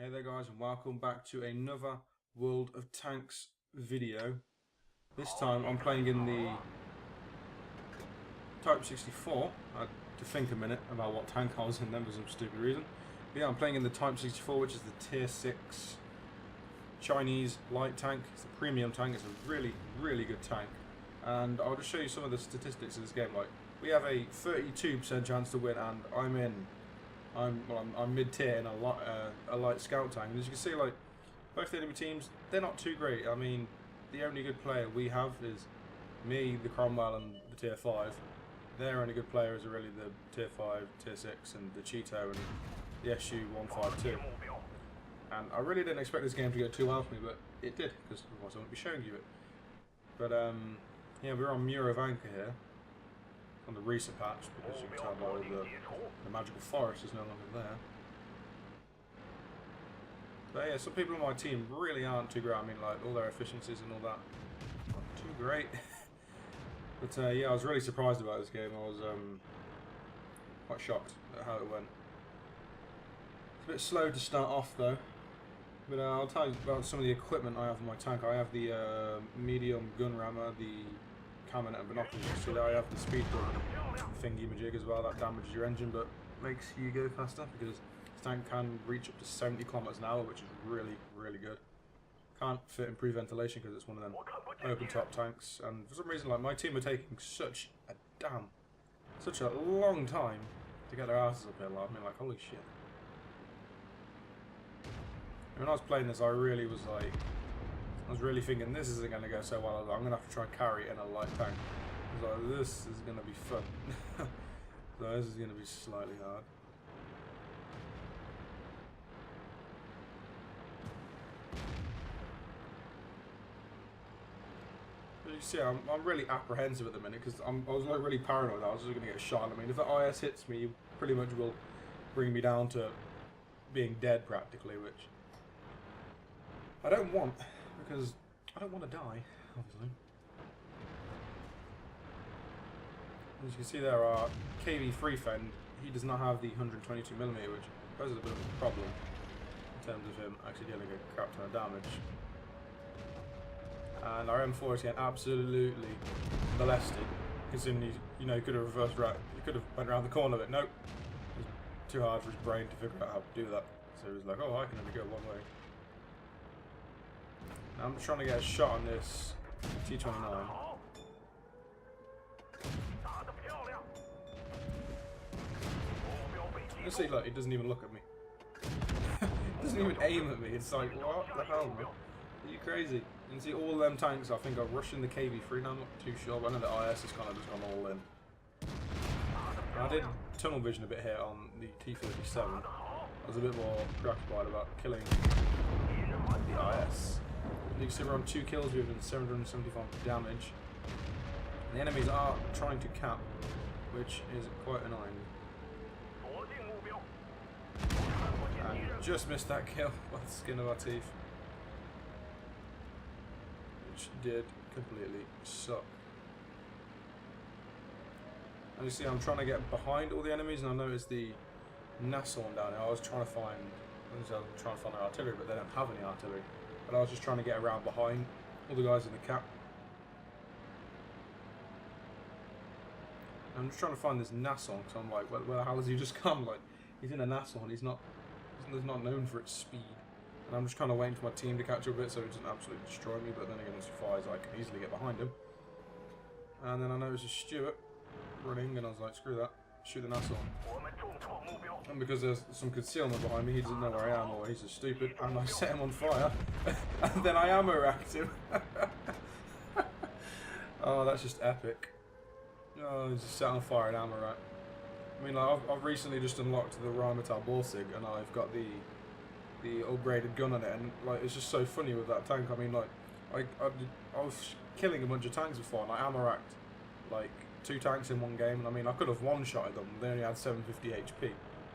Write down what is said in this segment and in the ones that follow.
Hey there guys, and welcome back to another World of Tanks video. This time I'm playing in the Type 64. I had to think a minute about what tank I was in then for some stupid reason. But yeah, I'm playing in the Type 64, which is the Tier 6 Chinese light tank. It's a premium tank. It's a really, really good tank. And I'll just show you some of the statistics of this game. Like, we have a 32% chance to win, and I'm mid-tier in a light scout tank. And as you can see, like, both the enemy teams, they're not too great. I mean, the only good player we have is me, the Cromwell, and the Tier 5. Their only good players are really the Tier 5, Tier 6, and the Cheeto, and the SU-152. And I really didn't expect this game to go too well for me, but it did, because otherwise I wouldn't be showing you it. But, yeah, we're on Muir of Anchor here, on the reset patch, because you can tell by the magical forest is no longer there. But yeah, some people on my team really aren't too great. I mean, like, all their efficiencies and all that, not too great. But yeah, I was really surprised about this game. I was quite shocked at how it went. It's a bit slow to start off though. But I'll tell you about some of the equipment I have in my tank. I have the medium gun rammer, the Cabinet and binoculars. You see there, I have the speed gun thingy-majig as well. That damages your engine, but makes you go faster because this tank can reach up to 70 kilometers an hour, which is really, really good. Can't fit in pre-ventilation because it's one of them open-top tanks. And for some reason, like, my team are taking such a long time to get their asses up here. Like, I mean, like, holy shit. And when I was playing this, I really was like, I was really thinking this isn't going to go so well. I'm going to have to try and carry it in a light tank. I was like, this is going to be fun. So this is going to be slightly hard. But you see, I'm really apprehensive at the minute because I was like really paranoid that I was just going to get shot. I mean, if the IS hits me, you pretty much will bring me down to being dead practically, which I don't want. Because I don't want to die, obviously. As you can see there, our KV-3 Fend, he does not have the 122mm, which poses a bit of a problem in terms of him actually dealing a crap ton of damage. And our M4 is getting absolutely molested, considering he could have reversed right, he could have went around the corner of it. Nope, it was too hard for his brain to figure out how to do that. So he was like, oh, I can only go one way. I'm trying to get a shot on this T-29. You see, look, he doesn't even look at me. He doesn't even aim at me. It's like, what the hell, man? Are you crazy? You can see all them tanks, I think, are rushing the KV-3 now. I'm not too sure, but I know the IS has kind of just gone all in. And I did tunnel vision a bit here on the T-37. I was a bit more preoccupied about killing the IS. You can see we're on 2 kills, we've done 775 damage. And the enemies are trying to cap, which is quite annoying. And just missed that kill by the skin of our teeth. Which did completely suck. And you see I'm trying to get behind all the enemies, and I noticed the Nashorn down there. I was trying to find their artillery, but they don't have any artillery. But I was just trying to get around behind all the guys in the cap. I'm just trying to find this Nashorn, because I'm like, where the hell has he just come? Like, he's in a Nashorn, he's not known for its speed. And I'm just kind of waiting for my team to catch up a bit so it doesn't absolutely destroy me, but then again, as he fires, I can easily get behind him. And then I noticed a Stuart running, and I was like, screw that, shoot the Nashorn. And because there's some concealment behind me, he doesn't know where I am, or he's just stupid, and I set him on fire, and then I ammo-racked him. Oh, that's just epic. Oh, he's just set on fire and ammo-rack. I mean, like, I've recently just unlocked the Rheinmetall Borsig, and I've got the upgraded gun on it, and like, it's just so funny with that tank. I mean, like, I was killing a bunch of tanks before, and I ammo-racked like 2 tanks in one game, and I mean, I could have one-shotted them. They only had 750 HP.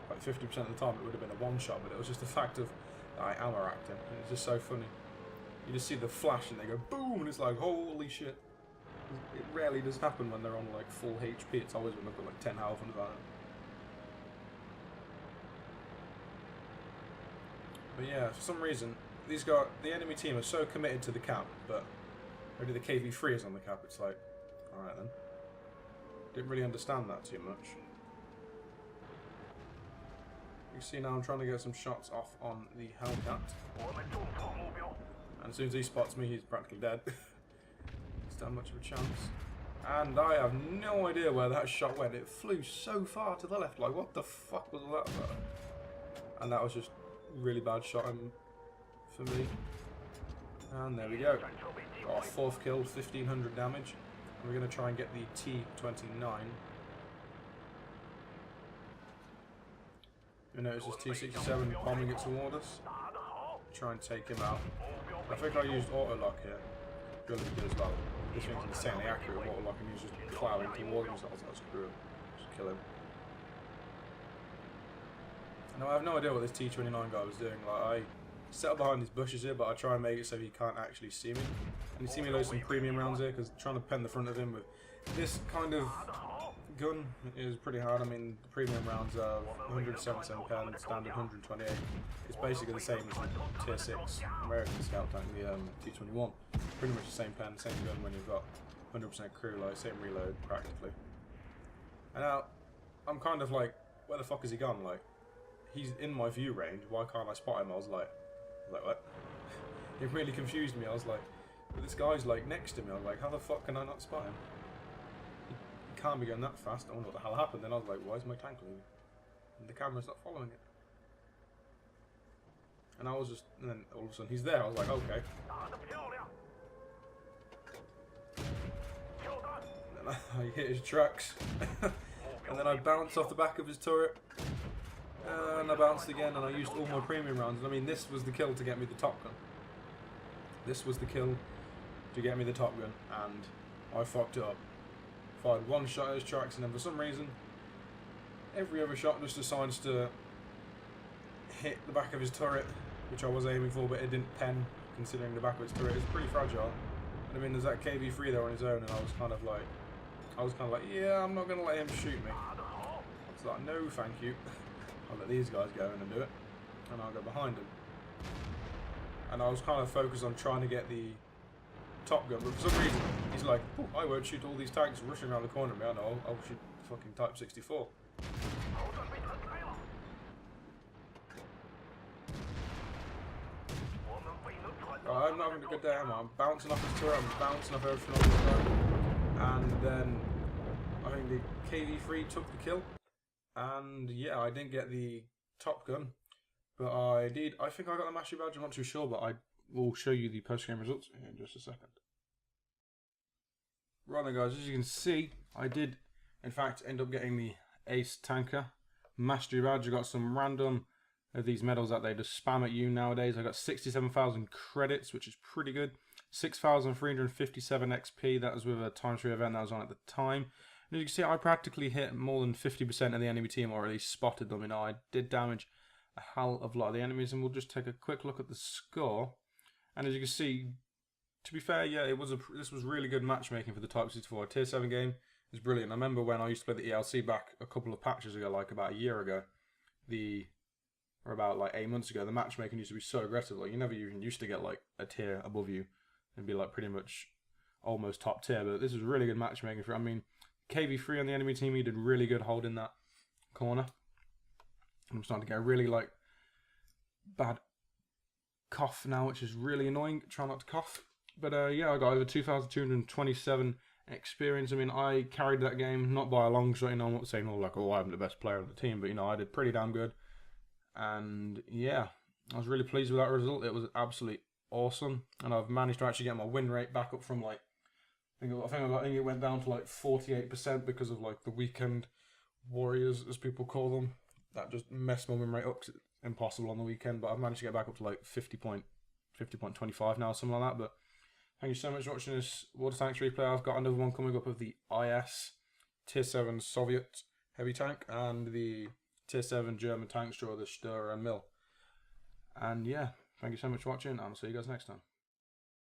Like 50% of the time it would have been a one-shot, but it was just the fact of I ammo-racked him, and it's just so funny. You just see the flash and they go boom, and it's like, holy shit. It rarely does happen when they're on like full HP. It's always when they've got like 10 health and that. But yeah, for some reason, the enemy team are so committed to the cap, but maybe the KV3 is on the cap. It's like, alright then. Didn't really understand that too much. You see now I'm trying to get some shots off on the Hellcat. And as soon as he spots me, he's practically dead. It's not much of a chance. And I have no idea where that shot went. It flew so far to the left. Like, what the fuck was that about? And that was just really bad shot for me. And there we go. Got our 4th kill, 1500 damage. And we're going to try and get the T-29. You notice this T-67 bombing it toward us. Try and take him out. I think I used auto-lock here. Purely because, like, this thing's insanely accurate with auto-lock and he's just plowing towards himself. So screw him. Just kill him. Now I have no idea what this T-29 guy was doing. Like, I set up behind these bushes here, but I try and make it so he can't actually see me. And you see me load some premium rounds here, because trying to pen the front of him with this kind of gun is pretty hard. I mean, the premium rounds are 177 pen, standard 128. It's basically the same as the tier 6 American scout tank, the T-21. Pretty much the same pen, same gun when you've got 100% crew, like same reload practically. And now I'm kind of like, where the fuck has he gone? Like, he's in my view range. Why can't I spot him? I was like what? It really confused me. I was like, this guy's like next to me. I was like, how the fuck can I not spot him? He can't be going that fast. I wonder what the hell happened. Then I was like, why is my tank moving? And the camera's not following it. And I was just, and then all of a sudden he's there. I was like, okay. And then I hit his tracks. And then I bounced off the back of his turret. And I bounced again, and I used all my premium rounds. And I mean, this was the kill to get me the Top Gun. This was the kill to get me the Top Gun, and I fucked up. Fired one shot at his tracks, and then for some reason, every other shot just decides to hit the back of his turret, which I was aiming for, but it didn't pen, considering the back of his turret is pretty fragile. And I mean, there's that KV3 there on his own, and I was kind of like, yeah, I'm not going to let him shoot me. I was like, no, thank you. I'll let these guys go in and do it, and I'll go behind them. And I was kind of focused on trying to get the Top Gun, but for some reason, he's like, oh, I won't shoot all these tanks rushing around the corner of me. I know, I'll shoot fucking Type 64. Right, I'm not having a good day, am I? I'm bouncing off his turret, I'm bouncing off everything on the side. And then, I think the KV3 took the kill. And yeah, I didn't get the Top Gun, but I think I got the Mastery Badge. I'm not too sure, but I will show you the post-game results in just a second. Right then guys, as you can see, I did in fact end up getting the Ace Tanker Mastery Badge. I got some random of these medals that they just spam at you nowadays. I got 67,000 credits, which is pretty good. 6,357 XP, that was with a times 3 event that was on at the time. As you can see, I practically hit more than 50% of the enemy team, or at least spotted them. You know, I did damage a hell of a lot of the enemies, and we'll just take a quick look at the score. And as you can see, to be fair, yeah, this was really good matchmaking for the Type 64. Tier 7 game is brilliant. I remember when I used to play the ELC back a couple of patches ago, like about a year ago, or about like 8 months ago, the matchmaking used to be so aggressive. Like, you never even used to get like a tier above you and be like pretty much almost top tier. But this was really good matchmaking for, I mean, KV3 on the enemy team, he did really good holding that corner. I'm starting to get a really like bad cough now, which is really annoying. Try not to cough. But yeah, I got over 2,227 experience. I mean, I carried that game, not by a long shot. You know, I'm not saying like, oh, I'm the best player on the team, but you know, I did pretty damn good. And yeah, I was really pleased with that result. It was absolutely awesome, and I've managed to actually get my win rate back up from like, I think it went down to like 48% because of like the weekend warriors, as people call them. That just messed my win rate up, 'cause it's impossible on the weekend. But I've managed to get back up to like 50.25 now, something like that. But thank you so much for watching this Water Tanks replay. I've got another one coming up of the IS Tier 7 Soviet heavy tank and the Tier 7 German tank, the Störer and Mill. And yeah, thank you so much for watching, and I'll see you guys next time.